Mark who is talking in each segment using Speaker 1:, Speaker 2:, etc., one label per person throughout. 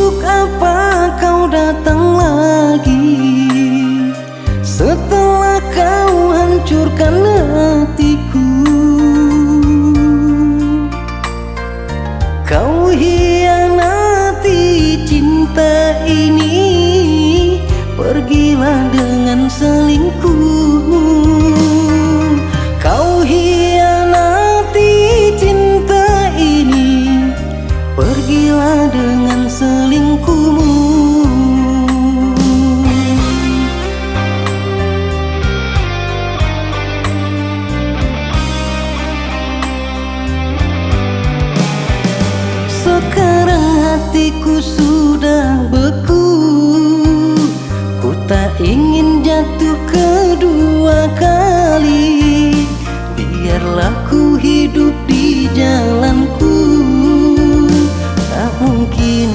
Speaker 1: Untuk apa kau datang lagi setelah kau hancurkan hatiku? Kau hianati cinta ini, pergilah dengan selingkuh. Kau hianati cinta ini, pergilah dengan selingkuhmu. Sekarang hatiku sudah beku, ku tak ingin jatuh kedua kali. Biarlah ku hidup di jalanku, tak mungkin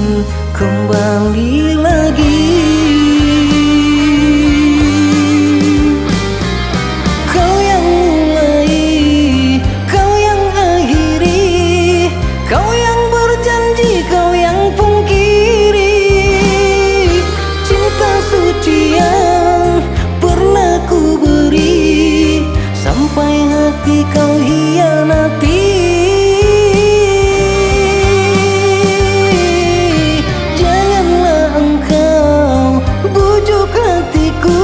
Speaker 1: kembali lagi. Kau yang mulai, kau yang akhiri, kau yang berjanji, kau yang pungkiri. Cinta suci yang pernah ku beri, sampai hati kau hianati. Janganlah engkau bujuk hatiku,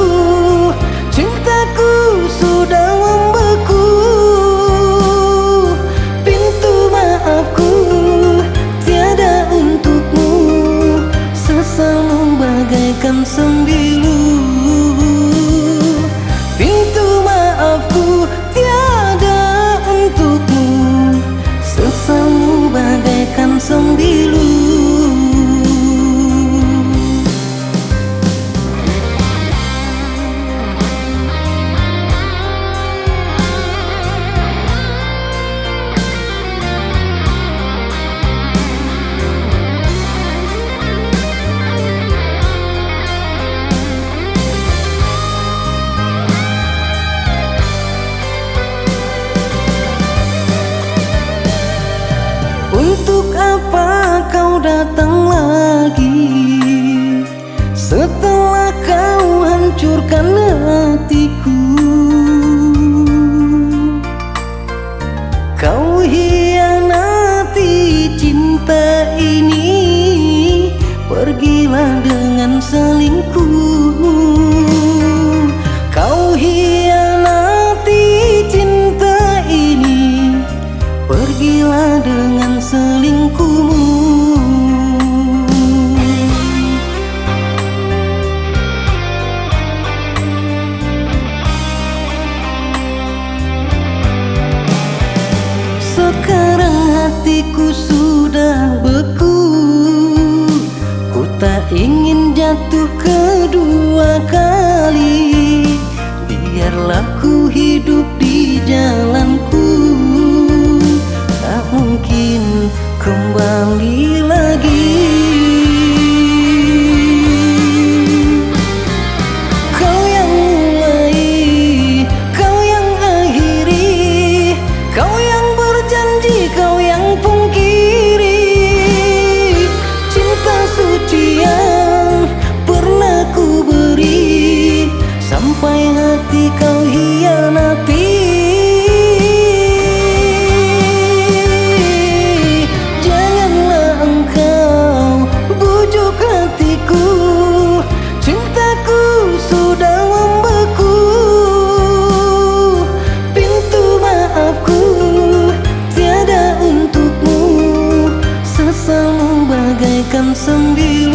Speaker 1: cintaku sudah membeku. Pintu maafku tiada untukmu, sesalmu bagaikan sembilu. Pintu maafku tiada untukmu, sesalmu bagaikan sembilu. Untuk apa kau datang lagi setelah kau hancurkan hatiku? Kau hianati cinta ini, pergilah dengan selingkuh. Kau hianati cinta ini, pergilah dengan selingkuhmu. Sekarang hatiku sudah beku, ku tak ingin jatuh kedua kali. Biarlah ku hidup di jalanku, tak mungkin kembali lagi. Kau yang mulai, kau yang akhiri, kau yang berjanji, kau yang pungkiri. Cinta suci yang pernah ku beri, sampai hati kau hianati. Bagaikan sembilan